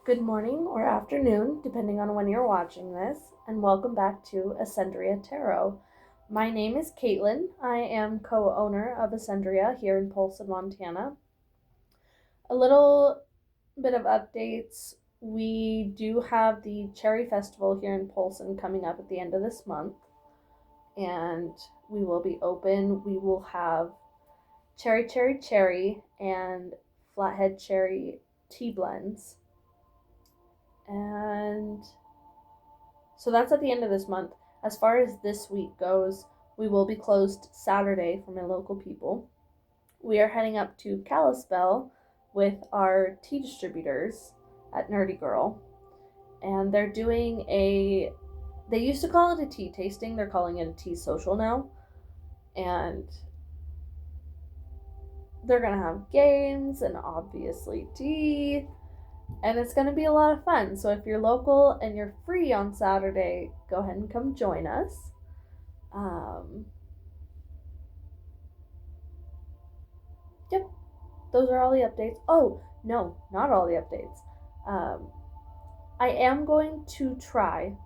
Good morning or afternoon, depending on when you're watching this, and welcome back to Ascendria Tarot. My name is Caitlin. I am co-owner of Ascendria here in Polson, Montana. A little bit of updates. We do have the Cherry Festival here in Polson coming up at the end of this month, and we will be open. We will have cherry, and flathead cherry tea blends. And so that's at the end of this month. As far as this week goes, we will be closed Saturday for my local people. We are heading up to Kalispell with our tea distributors at Nerdy Girl. And they're doing they used to call it a tea tasting. They're calling it a tea social now. And they're going to have games and obviously tea. And it's going to be a lot of fun. So if you're local and you're free on Saturday, go ahead and come join us. Yep. Those are all the updates. Oh, no, not all the updates. I am going to try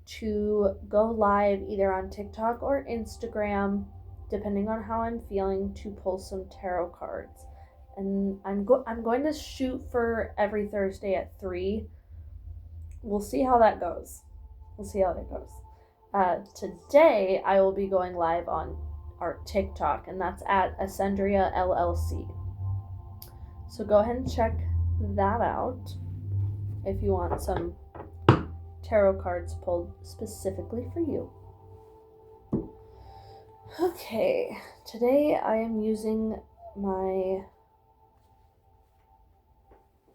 to go live either on TikTok or Instagram, depending on how I'm feeling, to pull some tarot cards. And I'm going to shoot for every Thursday at 3. We'll see how that goes. Today, I will be going live on our TikTok, and that's at Ascendria LLC. So go ahead and check that out if you want some tarot cards pulled specifically for you. Okay, today I am using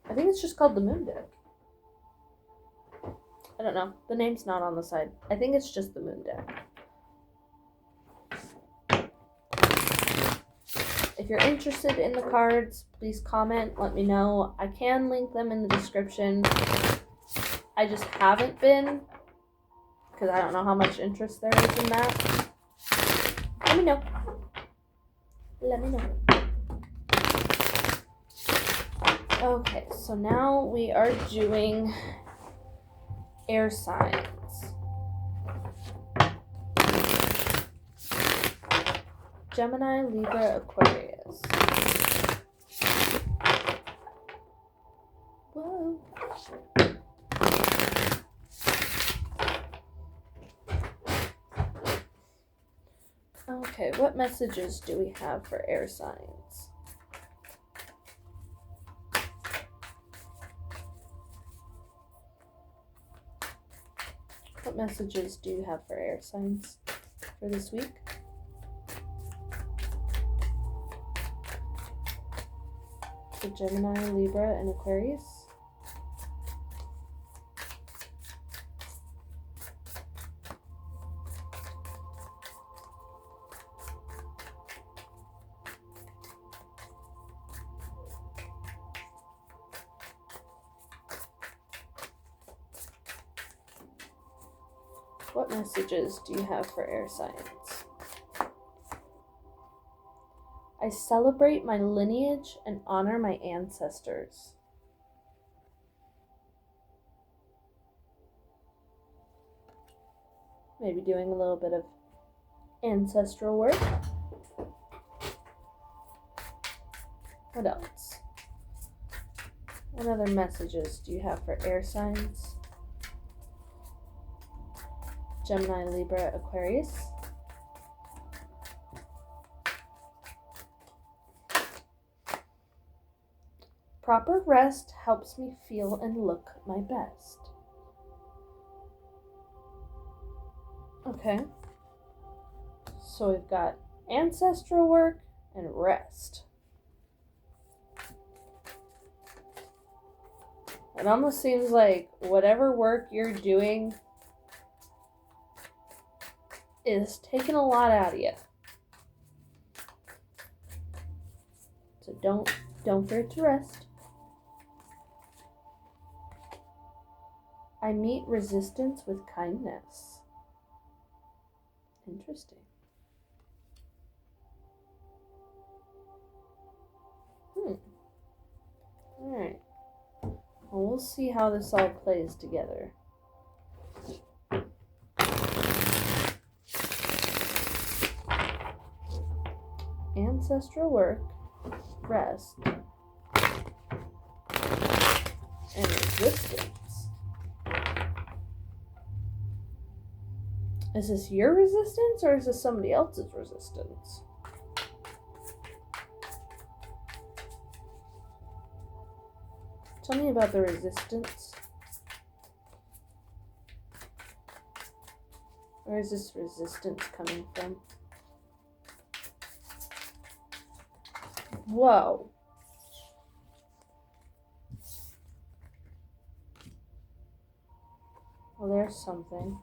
I think it's just called the Moon Deck. I don't know. The name's not on the side. I think it's just the Moon Deck. If you're interested in the cards, please comment. Let me know. I can link them in the description. I just haven't been, because I don't know how much interest there is in that. Let me know. Okay, so now we are doing air signs. Gemini, Libra, Aquarius. Whoa. Okay, what messages do we have for air signs? What messages do you have for air signs for this week? For Gemini, Libra, and Aquarius? What messages do you have for air signs? I celebrate my lineage and honor my ancestors. Maybe doing a little bit of ancestral work. What else? What other messages do you have for air signs? Gemini, Libra, Aquarius. Proper rest helps me feel and look my best. Okay. So we've got ancestral work and rest. It almost seems like whatever work you're doing is taking a lot out of you. So don't fear to rest. I meet resistance with kindness. Interesting. Alright. we'll see how this all plays together. Ancestral work, rest, and resistance. Is this your resistance or is this somebody else's resistance? Tell me about the resistance. Where is this resistance coming from? Whoa. Well, there's something.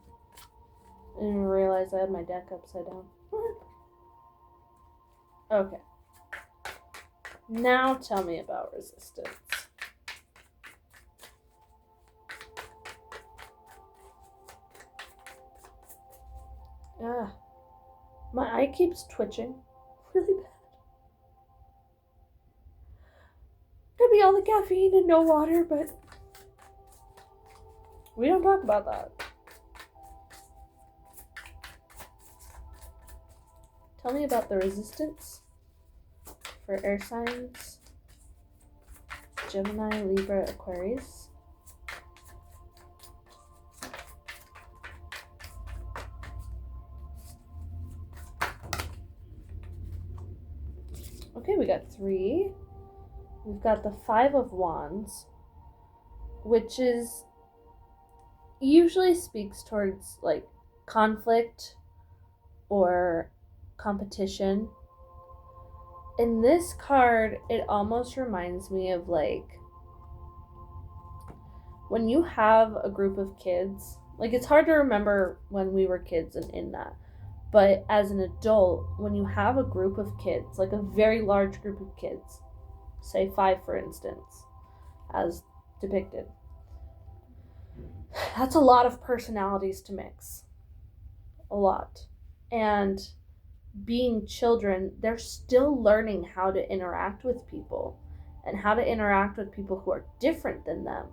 I didn't even realize I had my deck upside down. Okay. Now tell me about resistance. My eye keeps twitching really bad. Could be all the caffeine and no water, but we don't talk about that. Tell me about the resistance for air signs. Gemini, Libra, Aquarius. Okay, we got 3. We've got the 5 of Wands, which is usually speaks towards like conflict or competition. In this card, it almost reminds me of like when you have a group of kids. Like, it's hard to remember when we were kids and in that. But as an adult, when you have a group of kids, like a very large group of kids, say 5 for instance, as depicted, that's a lot of personalities to mix. A lot. And being children, they're still learning how to interact with people and how to interact with people who are different than them,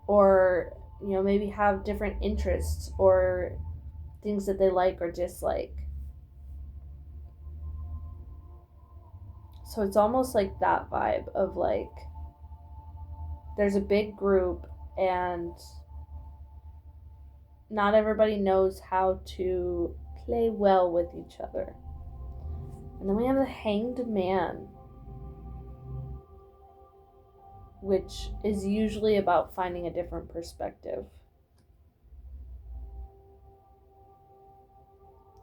or, you know, maybe have different interests or things that they like or dislike. So it's almost like that vibe of like there's a big group and not everybody knows how to play well with each other. And then we have the Hanged Man, which is usually about finding a different perspective.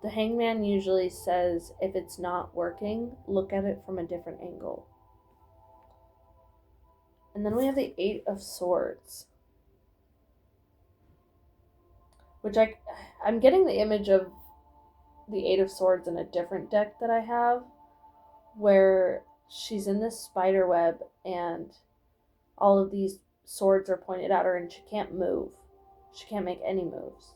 The Hanged Man usually says, if it's not working, look at it from a different angle. And then we have the 8 of Swords, which I'm getting the image of the 8 of Swords in a different deck that I have, where she's in this spider web and all of these swords are pointed at her and she can't move. She can't make any moves.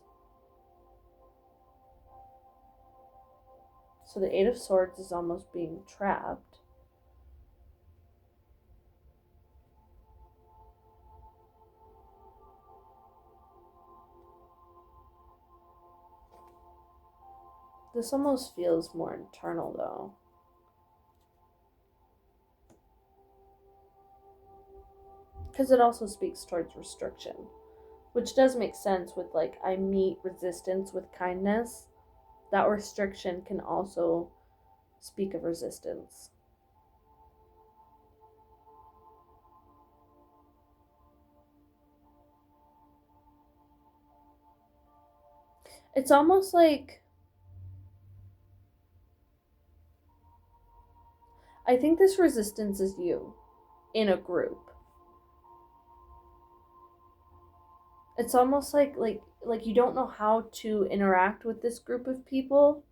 So the 8 of Swords is almost being trapped. This almost feels more internal though. Because it also speaks towards restriction, which does make sense with like, I meet resistance with kindness. That restriction can also speak of resistance. It's almost like, I think this resistance is you in a group. It's almost like you don't know how to interact with this group of people.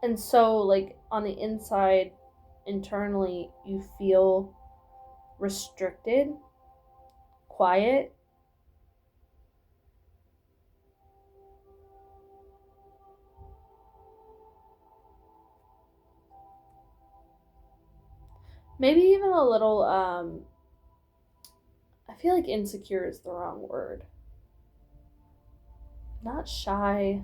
And so like on the inside, internally, you feel restricted, quiet. Maybe even a little I feel like insecure is the wrong word. Not shy.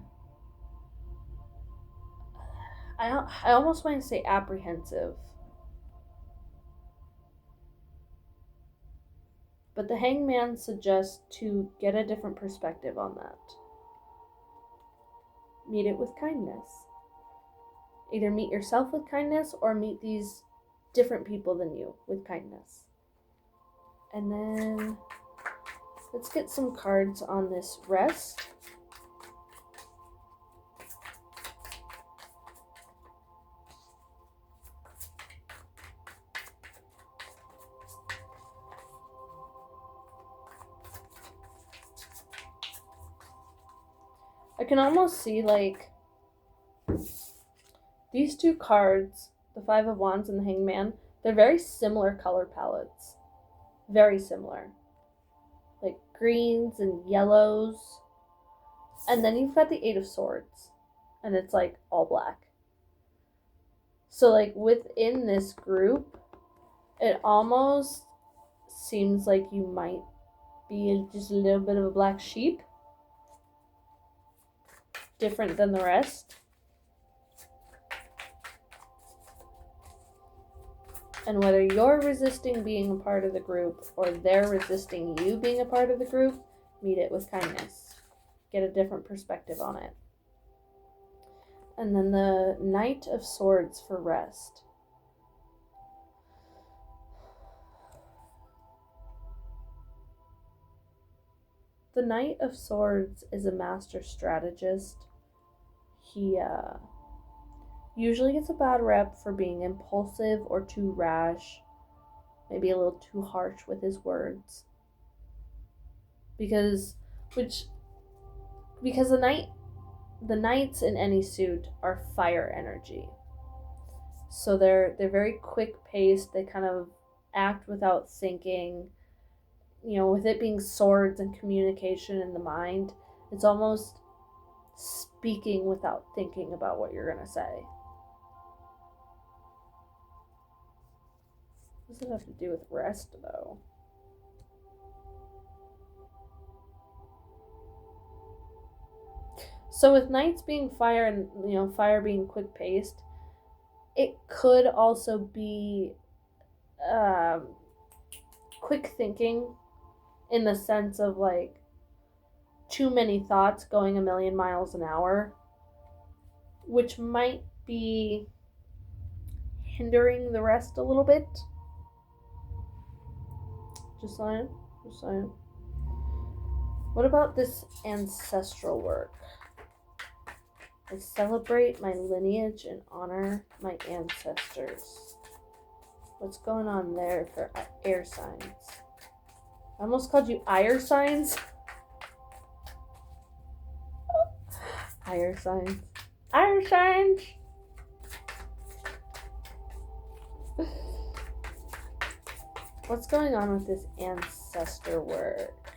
I almost want to say apprehensive. But the Hangman suggests to get a different perspective on that. Meet it with kindness. Either meet yourself with kindness or meet these different people than you with kindness. And then let's get some cards on this rest. I can almost see like these two cards, the Five of Wands and the Hangman, they're very similar color palettes. Very similar. Like greens and yellows. And then you've got the Eight of Swords. And it's like all black. So like within this group, it almost seems like you might be just a little bit of a black sheep. Different than the rest. And whether you're resisting being a part of the group or they're resisting you being a part of the group, meet it with kindness. Get a different perspective on it. And then the Knight of Swords for rest. The Knight of Swords is a master strategist. He usually gets a bad rep for being impulsive or too rash, maybe a little too harsh with his words. Because the knights in any suit are fire energy. So they're very quick paced, they kind of act without thinking. You know, with it being swords and communication in the mind, it's almost speaking without thinking about what you're going to say. What does it have to do with rest, though? So with knights being fire and, fire being quick-paced, it could also be quick thinking in the sense of, like, too many thoughts going a million miles an hour, which might be hindering the rest a little bit. Just saying. What about this ancestral work? I celebrate my lineage and honor my ancestors. What's going on there for air signs? I almost called you ire signs. Ire signs. Ire signs! What's going on with this ancestor work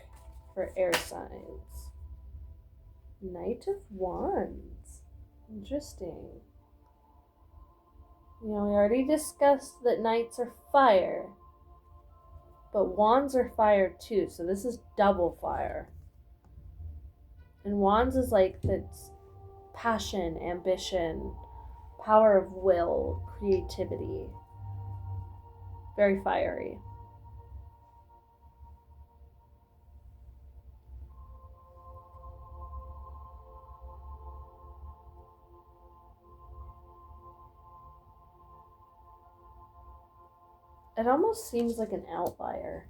for air signs? Knight of Wands. Interesting. We already discussed that knights are fire. But wands are fire too, so this is double fire. And wands is like that's passion, ambition, power of will, creativity. Very fiery. It almost seems like an outlier.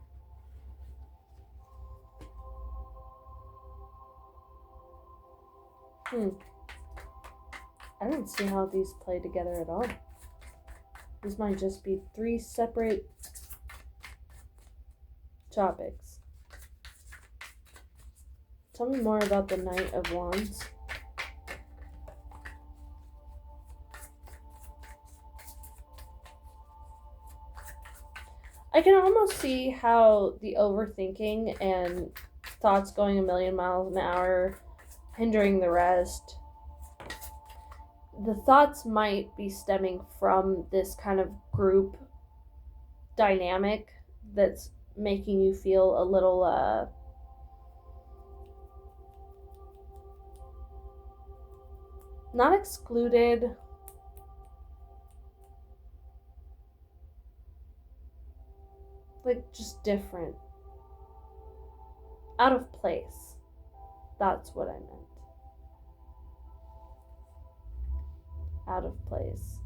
I don't see how these play together at all. These might just be three separate topics. Tell me more about the Knight of Wands. I can almost see how the overthinking and thoughts going a million miles an hour, hindering the rest, the thoughts might be stemming from this kind of group dynamic that's making you feel a little not excluded, like just different, out of place. That's what I meant. Out of place.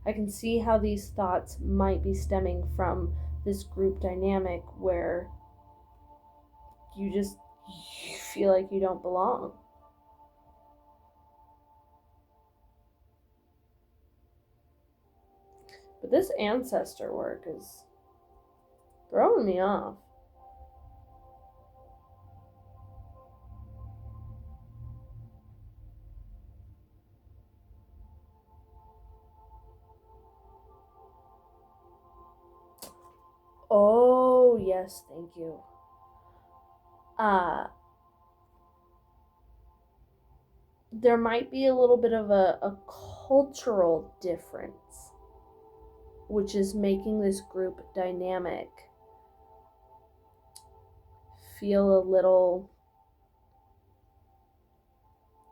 I can see how these thoughts might be stemming from this group dynamic where you feel like you don't belong. But this ancestor work is throwing me off. Oh, yes, thank you. There might be a little bit of a cultural difference, which is making this group dynamic feel a little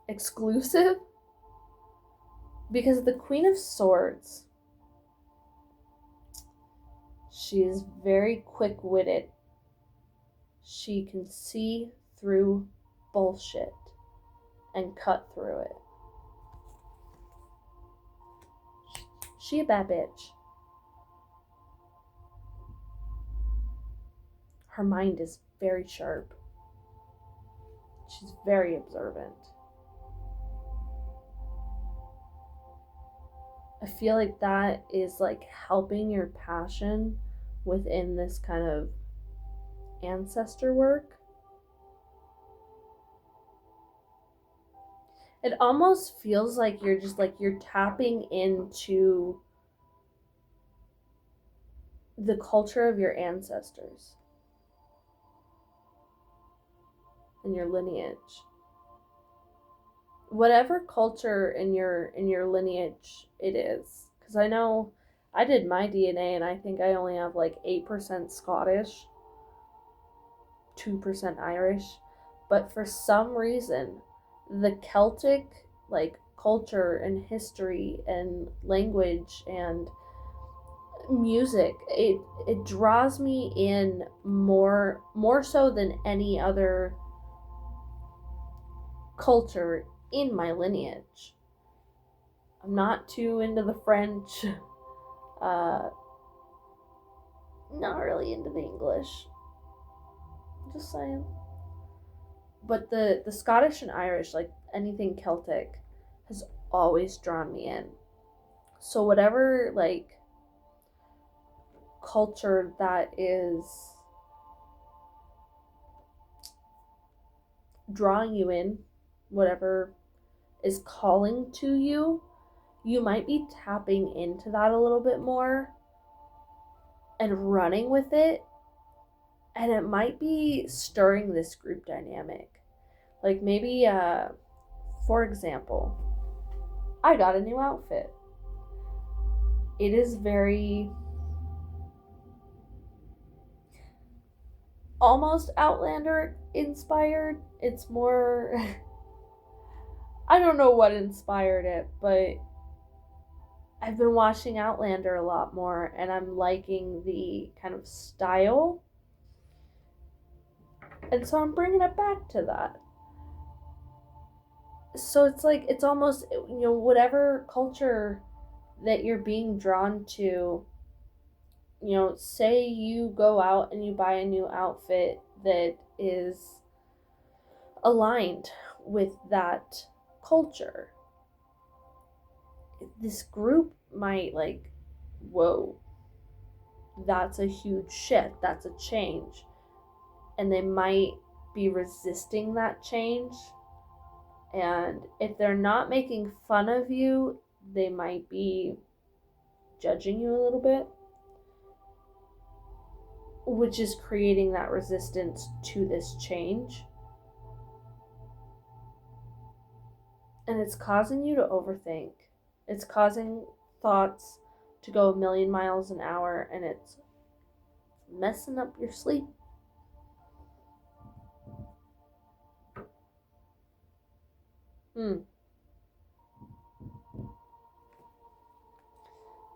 exclusive. Because the Queen of Swords, she is very quick-witted. She can see through bullshit and cut through it. She a bad bitch. Her mind is very sharp. She's very observant. I feel like that is like helping your passion within this kind of ancestor work. It almost feels like you're tapping into the culture of your ancestors and your lineage. Whatever culture in your lineage it is. Because I know I did my DNA and I think I only have like 8% Scottish, 2% Irish. But for some reason, the Celtic like culture and history and language and music, it draws me in more so than any other culture in my lineage. I'm not too into the French, not really into the English, just saying. But the Scottish and Irish, like anything Celtic, has always drawn me in. So whatever like culture that is drawing you in, whatever is calling to you, you might be tapping into that a little bit more and running with it. And it might be stirring this group dynamic. Like maybe, for example, I got a new outfit. It is very almost Outlander inspired. It's more, I don't know what inspired it, but I've been watching Outlander a lot more and I'm liking the kind of style. And so I'm bringing it back to that. So it's like, it's almost, whatever culture that you're being drawn to, say you go out and you buy a new outfit that is aligned with that culture. This group might like, whoa, that's a huge shift, that's a change. And they might be resisting that change. And if they're not making fun of you, they might be judging you a little bit, which is creating that resistance to this change. And it's causing you to overthink. It's causing thoughts to go a million miles an hour, and it's messing up your sleep.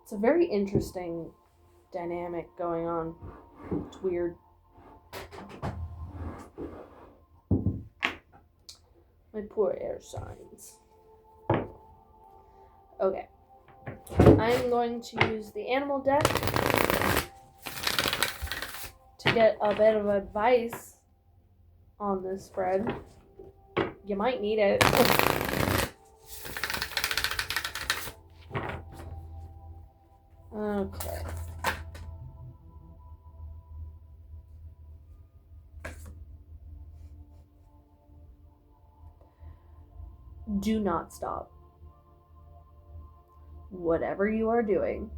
It's a very interesting dynamic going on. It's weird. My poor air signs. Okay. I'm going to use the animal deck to get a bit of advice on this spread. You might need it. Okay. Do not stop. Whatever you are doing,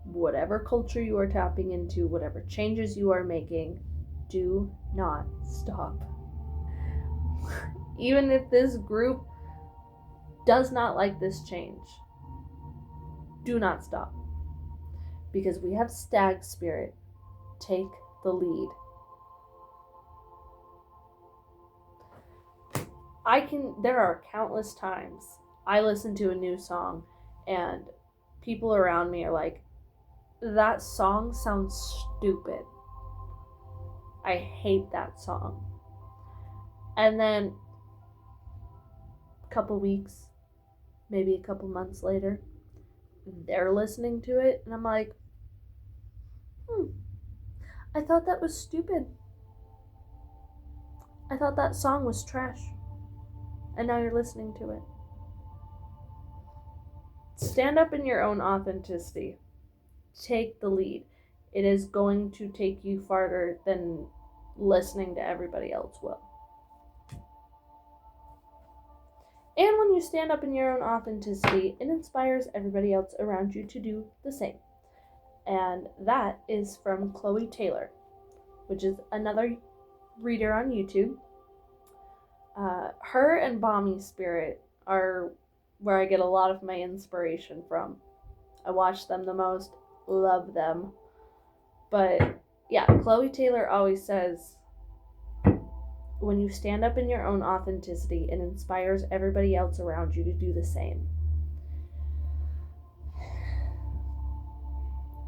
whatever culture you are tapping into, whatever changes you are making, do not stop. Even if this group does not like this change, do not stop. Because we have stag spirit. Take the lead. There are countless times I listen to a new song and people around me are like, that song sounds stupid. I hate that song. And then a couple weeks, maybe a couple months later, they're listening to it and I'm like, I thought that was stupid. I thought that song was trash. And now you're listening to it. Stand up in your own authenticity. Take the lead. It is going to take you farther than listening to everybody else will. And when you stand up in your own authenticity, it inspires everybody else around you to do the same. And that is from Chloe Taylor, which is another reader on YouTube. Her and Balmy Spirit are where I get a lot of my inspiration from. I watch them the most, love them. But yeah, Chloe Taylor always says, when you stand up in your own authenticity, it inspires everybody else around you to do the same.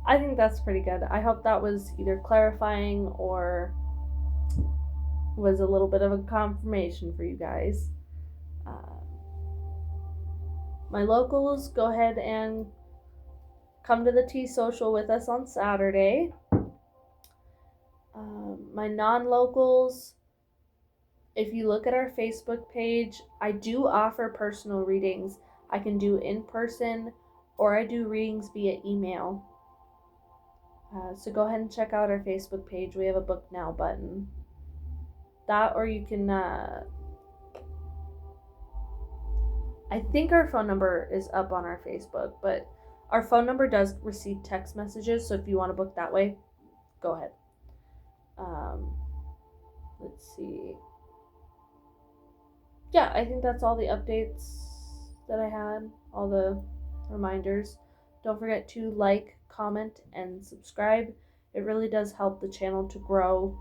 I think that's pretty good. I hope that was either clarifying or was a little bit of a confirmation for you guys. My locals, go ahead and come to the tea social with us on Saturday. My non-locals, if you look at our Facebook page, I do offer personal readings. I can do in person or I do readings via email. So go ahead and check out our Facebook page. We have a book now button. That, or you can, I think our phone number is up on our Facebook, but our phone number does receive text messages, so if you want to book that way, go ahead. Let's see. Yeah, I think that's all the updates that I had, all the reminders. Don't forget to like, comment, and subscribe. It really does help the channel to grow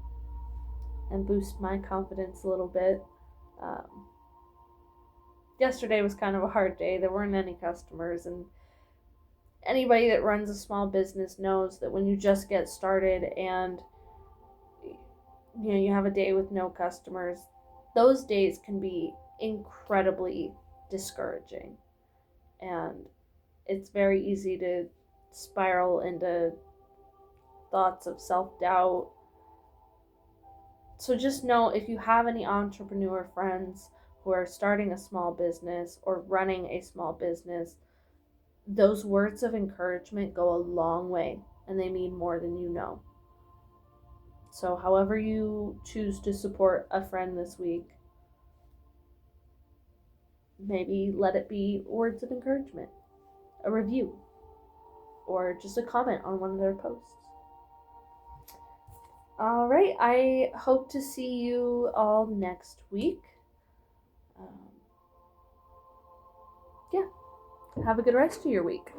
and boost my confidence a little bit. Yesterday was kind of a hard day. There weren't any customers, and anybody that runs a small business knows that when you just get started and you have a day with no customers, those days can be incredibly discouraging, and it's very easy to spiral into thoughts of self-doubt. So just know, if you have any entrepreneur friends who are starting a small business or running a small business, those words of encouragement go a long way, and they mean more than you know. So however you choose to support a friend this week, maybe let it be words of encouragement, a review, or just a comment on one of their posts. All right, I hope to see you all next week. Yeah, have a good rest of your week.